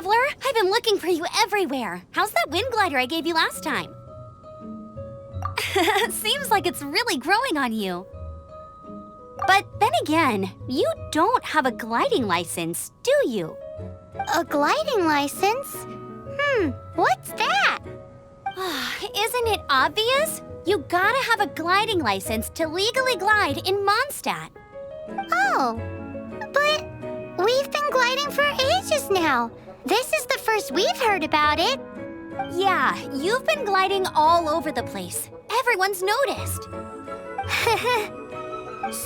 traveler. I've been looking for you everywhere. How's that wind glider I gave you last time? Seems like it's really growing on you. But then again, you don't have a gliding license, do you? A gliding license? What's that? Isn't it obvious? You gotta have a gliding license to legally glide in Monstadt. Oh, but we've been gliding for ages now. This is the first we've heard about it. Yeah, you've been gliding all over the place. Everyone's noticed.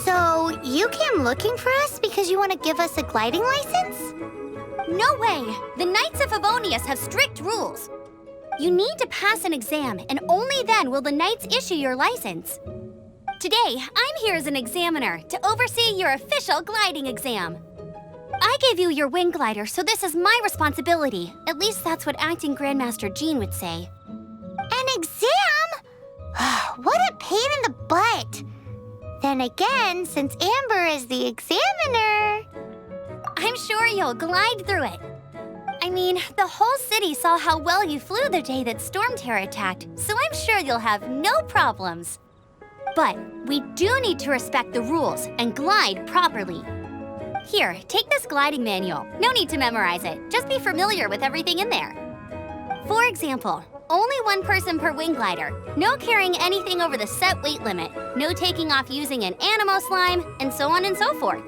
So, you came looking for us because you want to give us a gliding license? No way! The Knights of Favonius have strict rules. You need to pass an exam, and only then will the Knights issue your license. Today, I'm here as an examiner to oversee your official gliding exam. I gave you your wing glider, so this is my responsibility. At least that's what Acting Grandmaster Jean would say. An exam? What a pain in the butt! Then again, since Amber is the examiner... I'm sure you'll glide through it. I mean, the whole city saw how well you flew the day that Storm Terror attacked, so I'm sure you'll have no problems. But we do need to respect the rules and glide properly. Here, take this gliding manual. No need to memorize it. Just be familiar with everything in there. For example, only one person per wing glider, no carrying anything over the set weight limit, no taking off using an animo slime, and so on and so forth.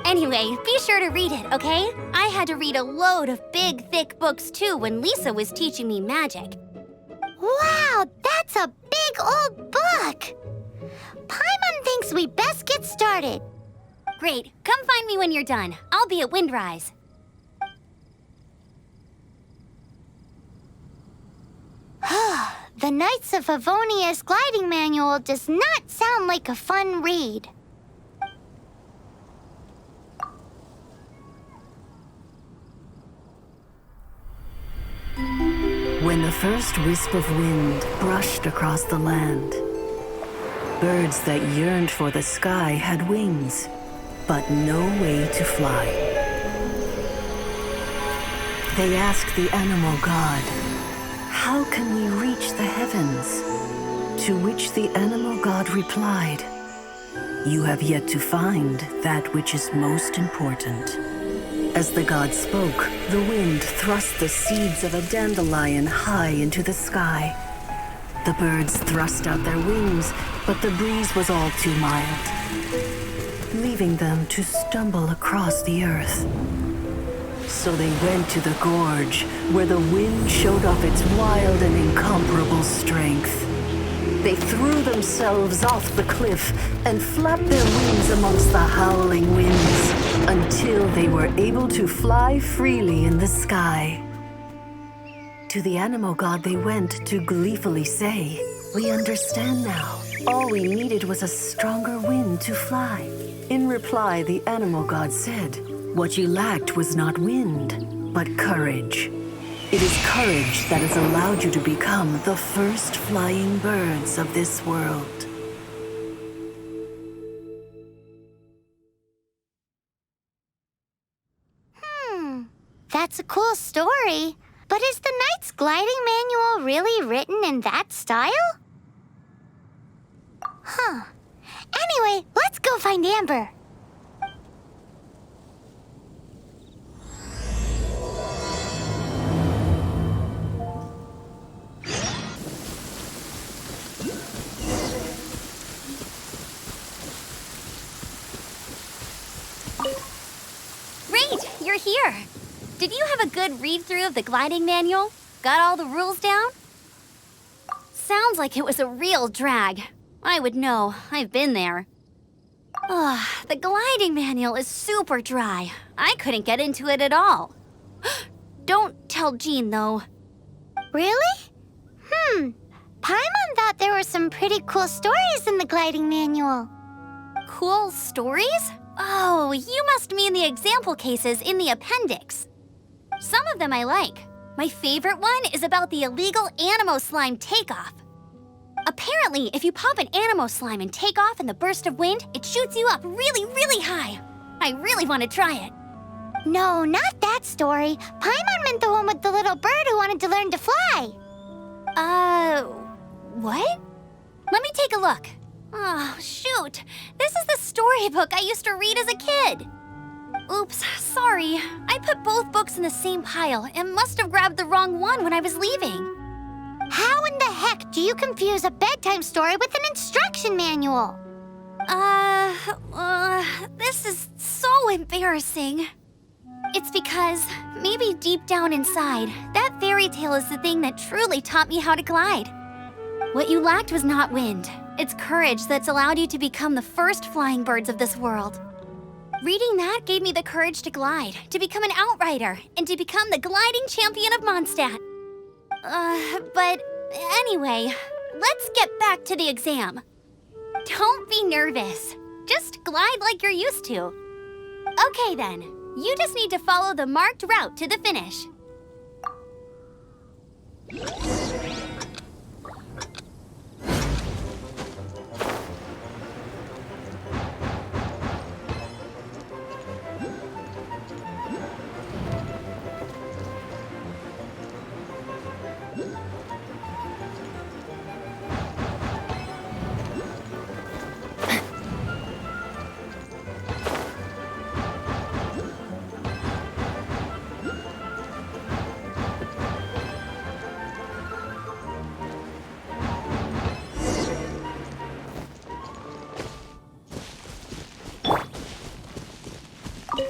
Anyway, be sure to read it, okay? I had to read a load of big, thick books too when Lisa was teaching me magic. Wow, that's a big old book! Paimon thinks we best get started. Great, come find me when you're done. I'll be at Windrise. The Knights of Favonius gliding manual does not sound like a fun read. When the first wisp of wind brushed across the land, birds that yearned for the sky had wings, but no way to fly. They asked the animal god, "How can we reach the heavens?" To which the animal god replied, "You have yet to find that which is most important." As the god spoke, the wind thrust the seeds of a dandelion high into the sky. The birds thrust out their wings, but the breeze was all too mild, leaving them to stumble across the earth. So they went to the gorge, where the wind showed off its wild and incomparable strength. They threw themselves off the cliff and flapped their wings amongst the howling winds until they were able to fly freely in the sky. To the animal god they went to gleefully say, "We understand now. All we needed was a stronger wind to fly." In reply, the animal god said, "What you lacked was not wind, but courage. It is courage that has allowed you to become the first flying birds of this world." That's a cool story. But is the Knight's gliding manual really written in that style? Anyway, let's go find Amber. Great, you're here. Did you have a good read-through of the gliding manual? Got all the rules down? Sounds like it was a real drag. I would know. I've been there. The gliding manual is super dry. I couldn't get into it at all. Don't tell Jean, though. Really? Paimon thought there were some pretty cool stories in the gliding manual. Cool stories? Oh, you must mean the example cases in the appendix. Some of them I like. My favorite one is about the illegal animo slime takeoff. Apparently, if you pop an animo slime and take off in the burst of wind, it shoots you up really, really high. I really want to try it. No, not that story. Paimon meant the one with the little bird who wanted to learn to fly. What? Let me take a look. Oh, shoot. This is the storybook I used to read as a kid. Oops, sorry. I put both books in the same pile and must have grabbed the wrong one when I was leaving. How in the heck do you confuse a bedtime story with an instruction manual? This is so embarrassing. It's because maybe deep down inside, that fairy tale is the thing that truly taught me how to glide. What you lacked was not wind. It's courage that's allowed you to become the first flying birds of this world. Reading that gave me the courage to glide, to become an outrider, and to become the gliding champion of Monstadt. But anyway, let's get back to the exam. Don't be nervous. Just glide like you're used to. Okay then, you just need to follow the marked route to the finish.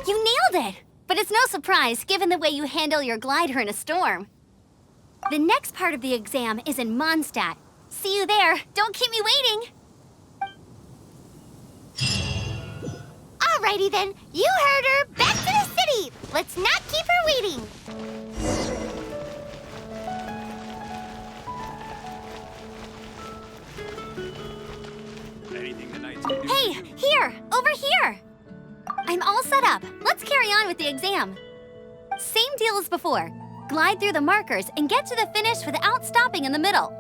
You nailed it! But it's no surprise, given the way you handle your glider in a storm. The next part of the exam is in Monstadt. See you there. Don't keep me waiting. Alrighty then, you heard her. Back to the city. Let's not keep her waiting. Hey, here! Over here! I'm all set up. Let's carry on with the exam. Same deal as before. Glide through the markers and get to the finish without stopping in the middle.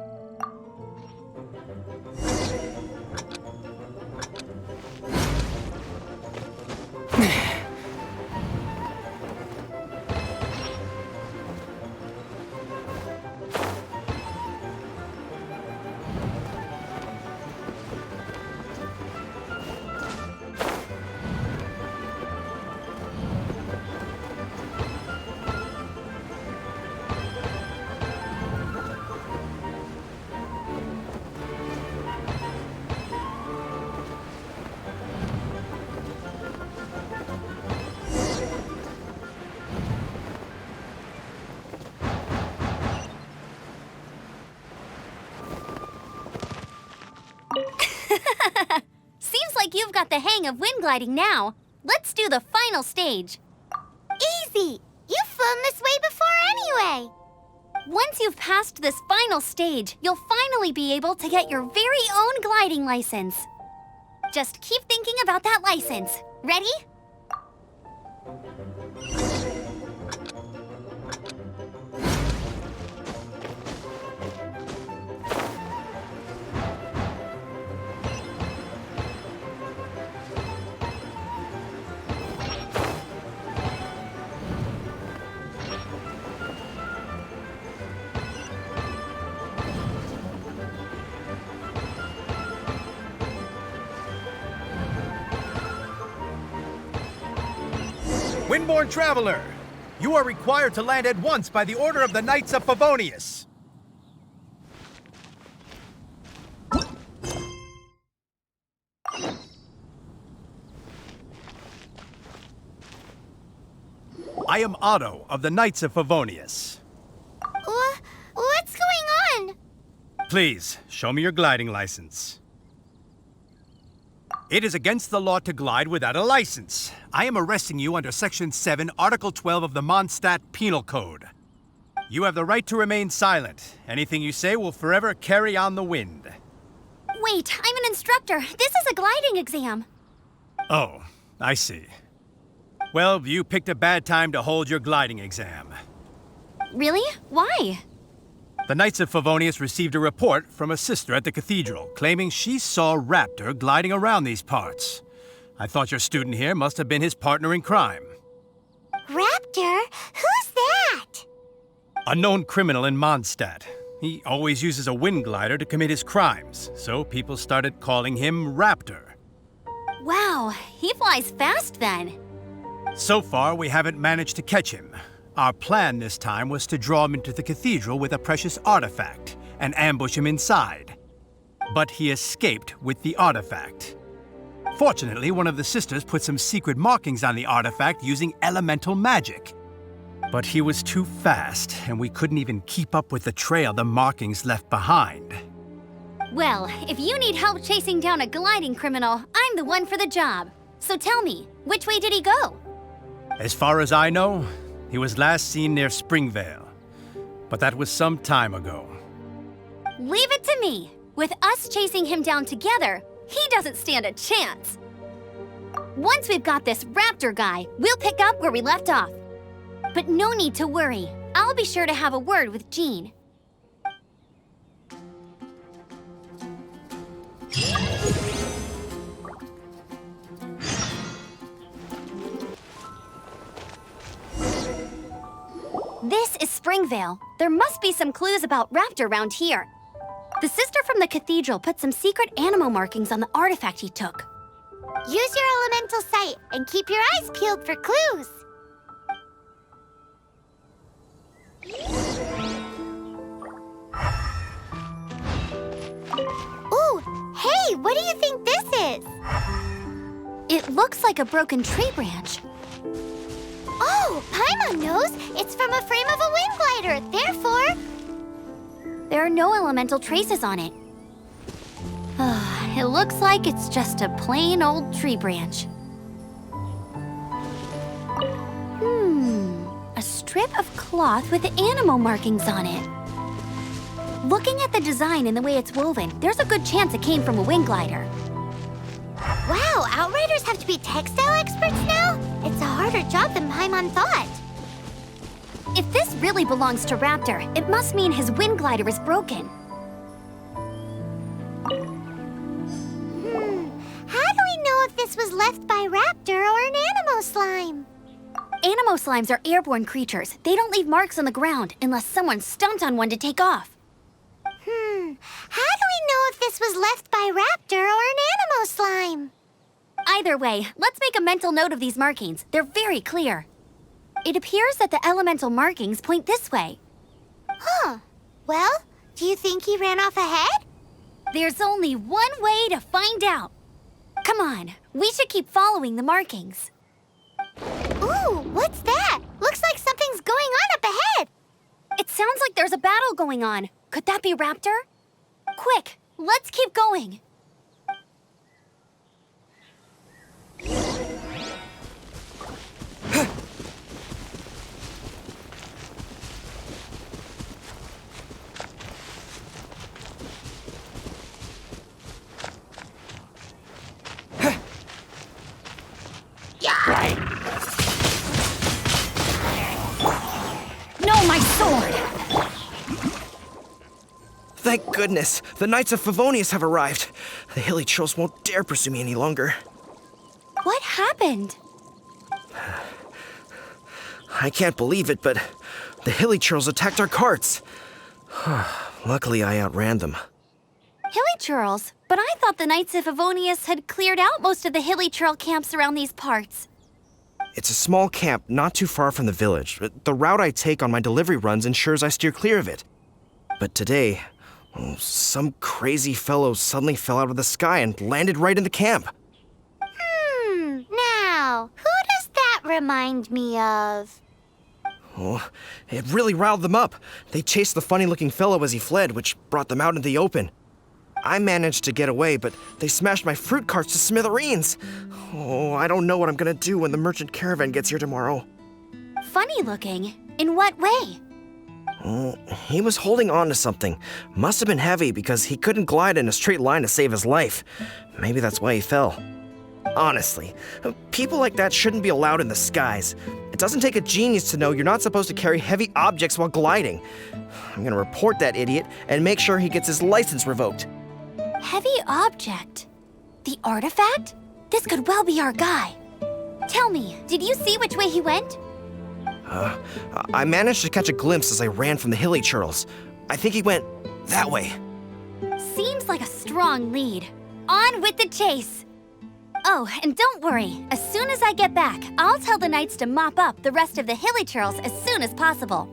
Seems like you've got the hang of wind gliding now. Let's do the final stage. Easy. You've flown this way before anyway. Once you've passed this final stage, you'll finally be able to get your very own gliding license. Just keep thinking about that license. Ready? Windborne Traveler, you are required to land at once by the order of the Knights of Favonius. I am Otto of the Knights of Favonius. What's going on? Please, show me your gliding license. It is against the law to glide without a license. I am arresting you under Section 7, Article 12 of the Monstadt Penal Code. You have the right to remain silent. Anything you say will forever carry on the wind. Wait, I'm an instructor. This is a gliding exam. Oh, I see. Well, you picked a bad time to hold your gliding exam. Really? Why? The Knights of Favonius received a report from a sister at the cathedral claiming she saw Raptor gliding around these parts. I thought your student here must have been his partner in crime. Raptor? Who's that? A known criminal in Monstadt. He always uses a wind glider to commit his crimes, so people started calling him Raptor. Wow, he flies fast then. So far, we haven't managed to catch him. Our plan this time was to draw him into the cathedral with a precious artifact and ambush him inside. But he escaped with the artifact. Fortunately, one of the sisters put some secret markings on the artifact using elemental magic. But he was too fast, and we couldn't even keep up with the trail the markings left behind. Well, if you need help chasing down a gliding criminal, I'm the one for the job. So tell me, which way did he go? As far as I know, he was last seen near Springvale. But that was some time ago. Leave it to me. With us chasing him down together, he doesn't stand a chance. Once we've got this Raptor guy, we'll pick up where we left off. But no need to worry. I'll be sure to have a word with Jean. This is Springvale. There must be some clues about Raptor around here. The sister from the cathedral put some secret animal markings on the artifact he took. Use your elemental sight and keep your eyes peeled for clues. Ooh, hey, what do you think this is? It looks like a broken tree branch. Oh, Paimon knows. It's from a frame of a wind glider. Therefore, There are no elemental traces on it. It looks like it's just a plain old tree branch. A strip of cloth with animal markings on it. Looking at the design and the way it's woven, there's a good chance it came from a wind glider. wow, Outriders have to be textile experts now? It's a harder job than Paimon thought. If this really belongs to Raptor, it must mean his wind glider is broken. How do we know if this was left by Raptor or an animal slime? Animo slimes are airborne creatures. They don't leave marks on the ground unless someone stomped on one to take off. How do we know if this was left by Raptor or an animal slime? Either way, let's make a mental note of these markings. They're very clear. It appears that the elemental markings point this way. Huh. Well, do you think he ran off ahead? There's only one way to find out. Come on, we should keep following the markings. Ooh, what's that? Looks like something's going on up ahead. It sounds like there's a battle going on. Could that be Raptor? Quick, let's keep going. No, my sword! Thank goodness, the Knights of Favonius have arrived. The hilly trolls won't dare pursue me any longer. What happened? I can't believe it, but the hilly trolls attacked our carts. Luckily, I outran them. Hilly churls? But I thought the Knights of Favonius had cleared out most of the hilly churl camps around these parts. It's a small camp not too far from the village. The route I take on my delivery runs ensures I steer clear of it. But today, some crazy fellow suddenly fell out of the sky and landed right in the camp. Now, who does that remind me of? Oh, it really riled them up. They chased the funny-looking fellow as he fled, which brought them out into the open. I managed to get away, but they smashed my fruit carts to smithereens. Oh, I don't know what I'm gonna do when the merchant caravan gets here tomorrow. Funny looking? In what way? He was holding on to something. Must have been heavy because he couldn't glide in a straight line to save his life. Maybe that's why he fell. Honestly, people like that shouldn't be allowed in the skies. It doesn't take a genius to know you're not supposed to carry heavy objects while gliding. I'm gonna report that idiot and make sure he gets his license revoked. Heavy object? The artifact? This could well be our guy. Tell me, did you see which way he went? I managed to catch a glimpse as I ran from the hilly churls. I think he went that way. Seems like a strong lead. On with the chase! Oh, and don't worry. As soon as I get back, I'll tell the knights to mop up the rest of the hilly churls as soon as possible.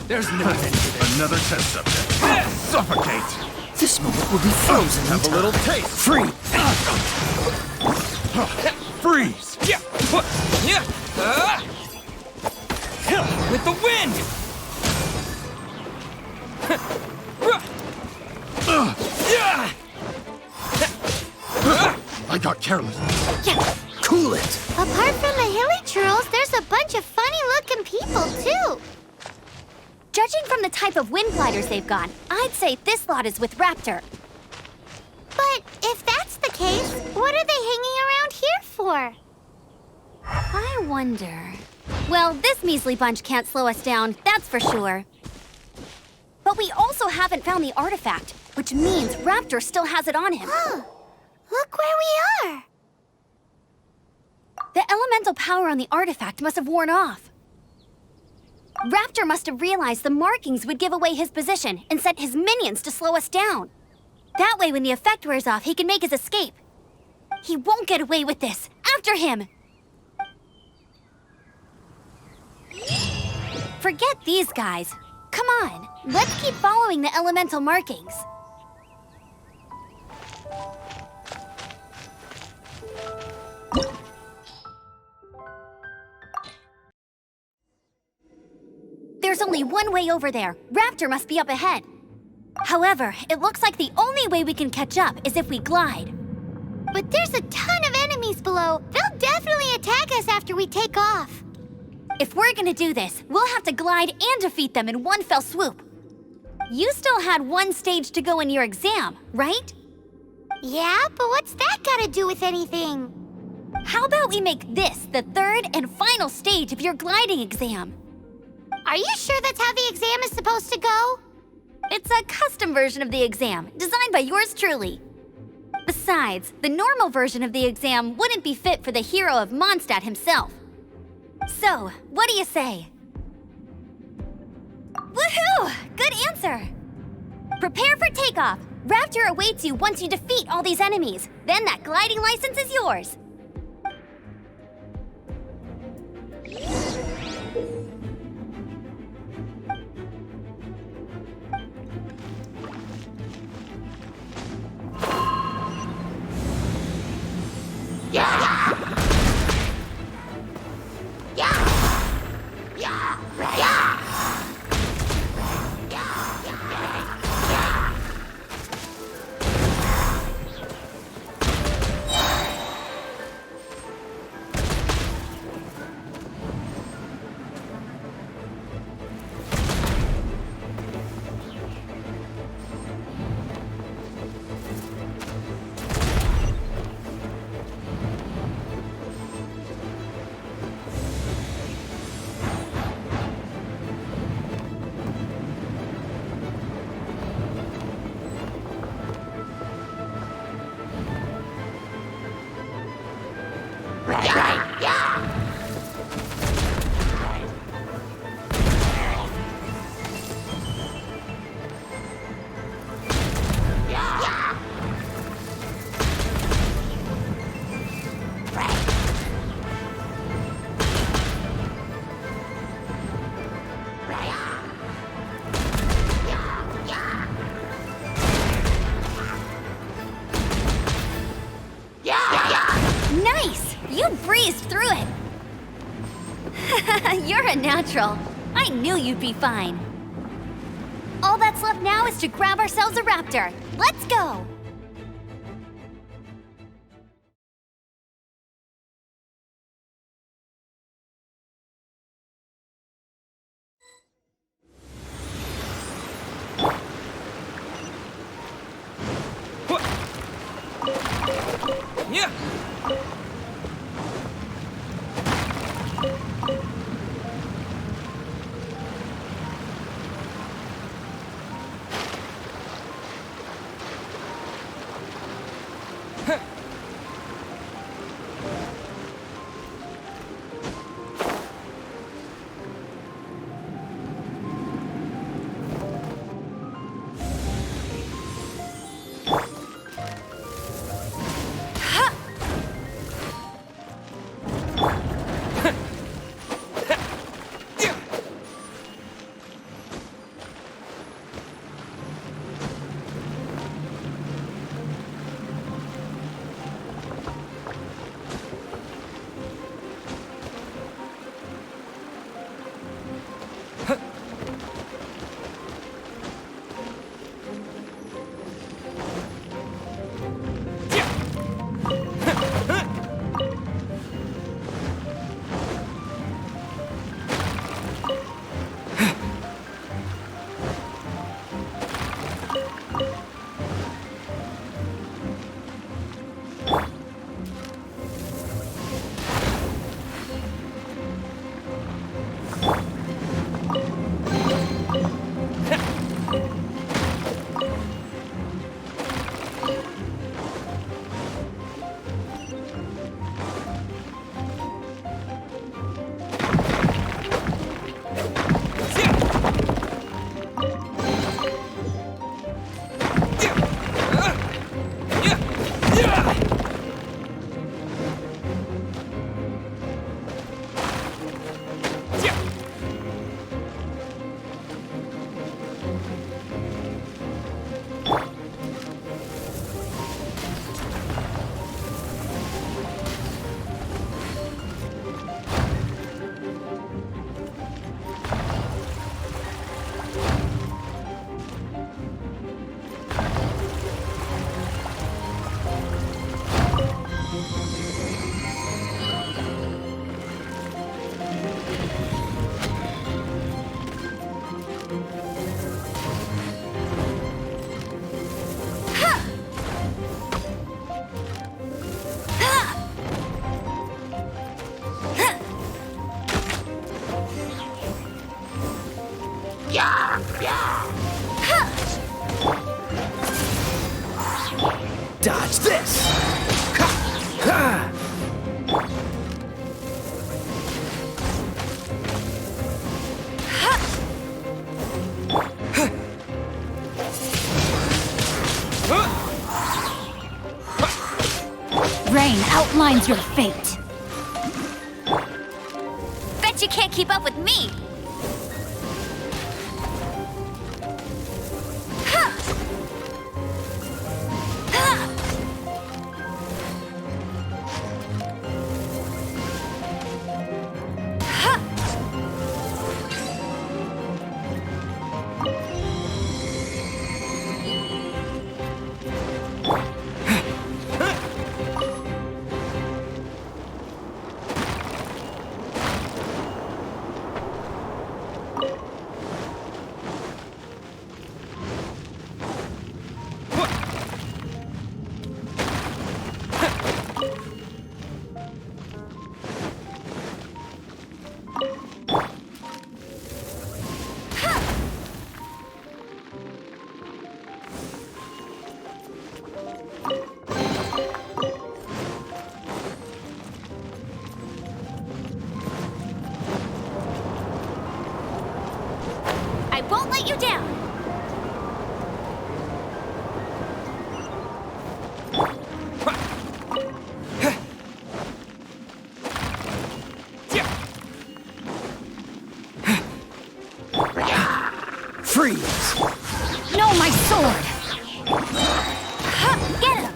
There's no end to this. Another test subject. Suffocate! This moment will be frozen in Have a time. little taste. Free! Freeze! With the wind! I got careless. Cool it! Apart from the hilly churls, there's a bunch of funny-looking people, too. Judging from the type of wind gliders they've got, I'd say this lot is with Raptor. But if that's the case, what are they hanging around here for? I wonder... Well, this measly bunch can't slow us down, that's for sure. But we also haven't found the artifact, which means Raptor still has it on him. Huh. Look where we are. The elemental power on the artifact must have worn off. Raptor must have realized the markings would give away his position and sent his minions to slow us down. That way, when the effect wears off, he can make his escape. He won't get away with this. After him! Forget these guys. Come on, let's keep following the elemental markings. There's only one way over there. Raptor must be up ahead. However, it looks like the only way we can catch up is if we glide. But there's a ton of enemies below. They'll definitely attack us after we take off. If we're gonna do this, we'll have to glide and defeat them in one fell swoop. You still had one stage to go in your exam, right? Yeah, but what's that got to do with anything? How about we make this the third and final stage of your gliding exam? Are you sure that's how the exam is supposed to go? It's a custom version of the exam, designed by yours truly. Besides, the normal version of the exam wouldn't be fit for the hero of Monstadt himself. So, what do you say? Woohoo! Good answer! Prepare for takeoff. Raptor awaits you once you defeat all these enemies. Then that gliding license is yours. Nice! You breezed through it! You're a natural. I knew you'd be fine. All that's left now is to grab ourselves a Raptor. Let's go! Dodge this! Rain outlines your fate. Bet you can't keep up with me. I won't let you down. Freeze! No, my sword! Get him!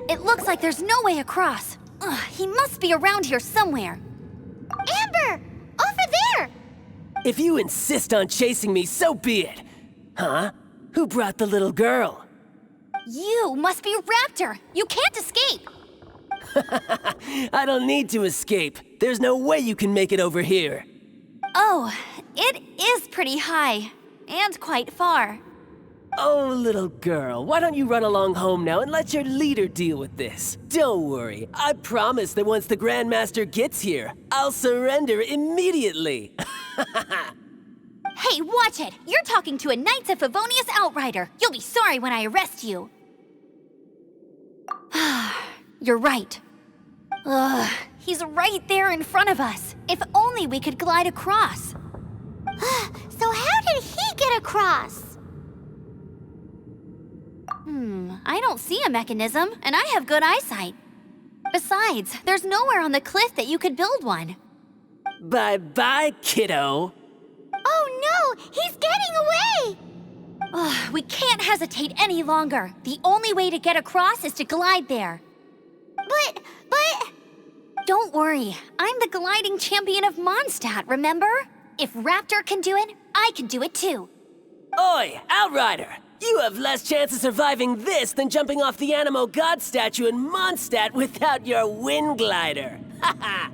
It looks like there's no way across. Ugh, he must be around here somewhere. Amber! Over there! If you insist on chasing me, so be it. Huh? Who brought the little girl? You must be Raptor. You can't escape. I don't need to escape. There's no way you can make it over here. Oh, it is pretty high. And quite far. Oh, little girl, why don't you run along home now and let your leader deal with this? Don't worry, I promise that once the Grandmaster gets here, I'll surrender immediately. Hey, watch it! You're talking to a Knights of Favonius Outrider. You'll be sorry when I arrest you. You're right. Ugh, he's right there in front of us. If only we could glide across. So how did he get across? I don't see a mechanism, and I have good eyesight. Besides, there's nowhere on the cliff that you could build one. Bye-bye, kiddo. Oh no! He's getting away! Ugh, we can't hesitate any longer. The only way to get across is to glide there. But... Don't worry, I'm the gliding champion of Monstadt, remember? If Raptor can do it, I can do it too. Oi, Outrider! You have less chance of surviving this than jumping off the Animo God statue in Monstadt without your wind glider. Haha!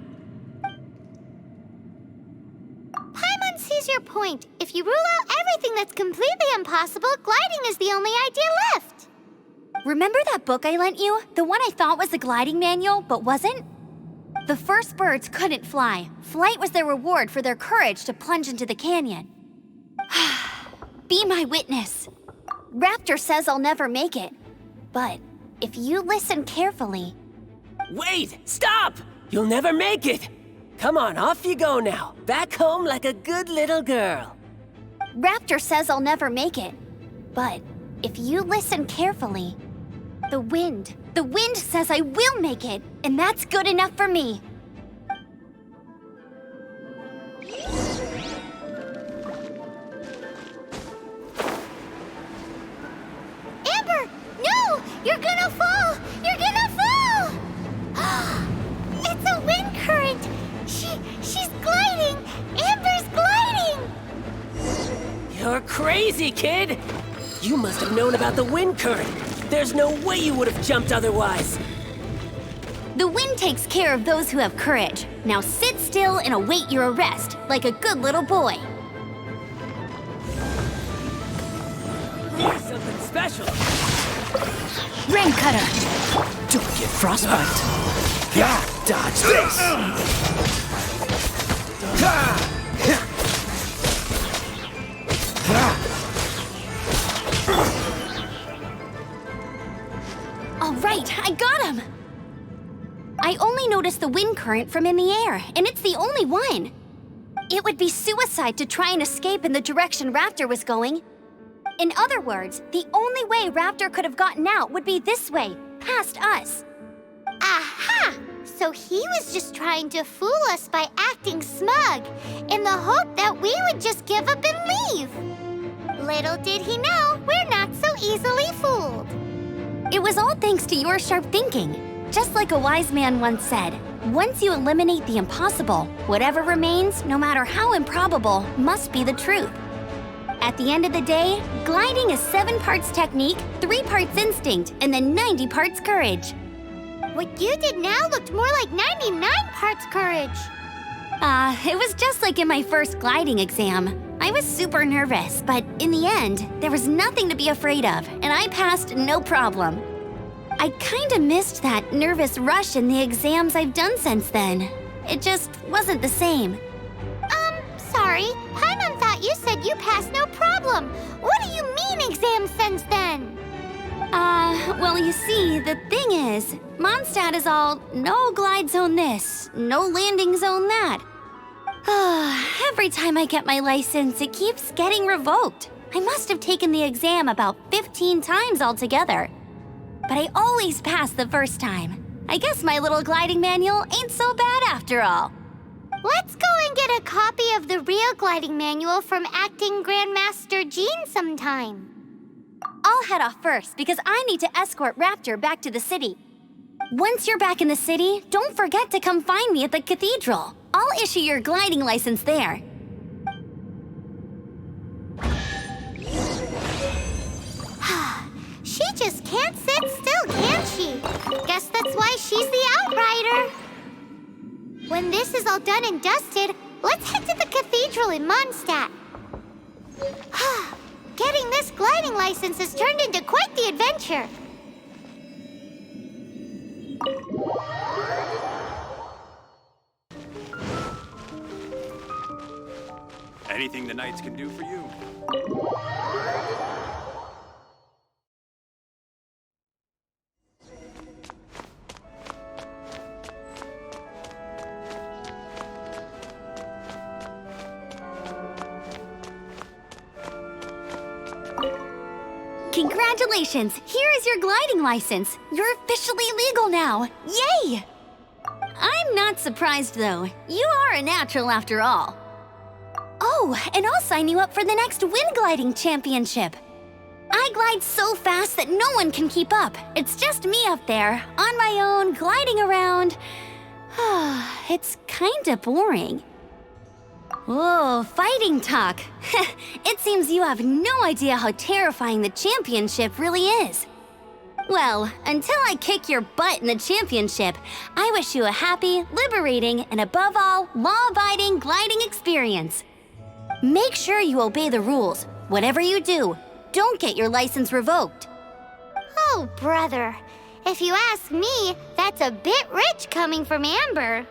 Paimon sees your point. If you rule out everything that's completely impossible, gliding is the only idea left. Remember that book I lent you? The one I thought was the gliding manual, but wasn't? The first birds couldn't fly. Flight was their reward for their courage to plunge into the canyon. Be my witness. Raptor says I'll never make it. But if you listen carefully... Wait! Stop! You'll never make it! Come on, off you go now. Back home like a good little girl. Raptor says I'll never make it. But if you listen carefully... The wind says I will make it, and that's good enough for me. Amber! No! You're gonna fall! You're gonna fall! It's a wind current! She's gliding! Amber's gliding! You're crazy, kid! You must have known about the wind current. There's no way you would have jumped otherwise. The wind takes care of those who have courage. Now sit still and await your arrest, like a good little boy. Something special. Rain cutter. Don't get frostbite. Yeah, dodge this. All right, I got him. I only noticed the wind current from in the air, and it's the only one. It would be suicide to try and escape in the direction Raptor was going. In other words, the only way Raptor could have gotten out would be this way, past us. Aha! So he was just trying to fool us by acting smug, in the hope that we would just give up and leave. Little did he know, we're not so easily fooled. It was all thanks to your sharp thinking. Just like a wise man once said, once you eliminate the impossible, whatever remains, no matter how improbable, must be the truth. At the end of the day, gliding is 7 parts technique, 3 parts instinct, and then 90 parts courage. What you did now looked more like 99 parts courage. It was just like in my first gliding exam. I was super nervous, but in the end, there was nothing to be afraid of, and I passed no problem. I kinda missed that nervous rush in the exams I've done since then. It just wasn't the same. Sorry. Paimon thought you said you passed no problem. What do you mean exams since then? Well, you see, the thing is, Monstadt is all no glide zone this, no landing zone that. Every time I get my license, it keeps getting revoked. I must have taken the exam about 15 times altogether. But I always pass the first time. I guess my little gliding manual ain't so bad after all. Let's go and get a copy of the real gliding manual from acting Grandmaster Jean sometime. I'll head off first because I need to escort Raptor back to the city. Once you're back in the city, don't forget to come find me at the cathedral. I'll issue your gliding license there. She just can't sit still, can she? Guess that's why she's the Outrider. When this is all done and dusted, let's head to the cathedral in Monstadt. Getting this gliding license has turned into quite the adventure. Anything the knights can do for you? Congratulations! Here is your gliding license. You're officially legal now. Yay! I'm not surprised, though. You are a natural after all. Oh, and I'll sign you up for the next wind gliding championship. I glide so fast that no one can keep up. It's just me up there, on my own, gliding around. It's kinda boring. Whoa, fighting talk. It seems you have no idea how terrifying the championship really is. Well, until I kick your butt in the championship, I wish you a happy, liberating, and above all, law-abiding gliding experience. Make sure you obey the rules. Whatever you do, don't get your license revoked. Oh, brother. If you ask me, that's a bit rich coming from Amber.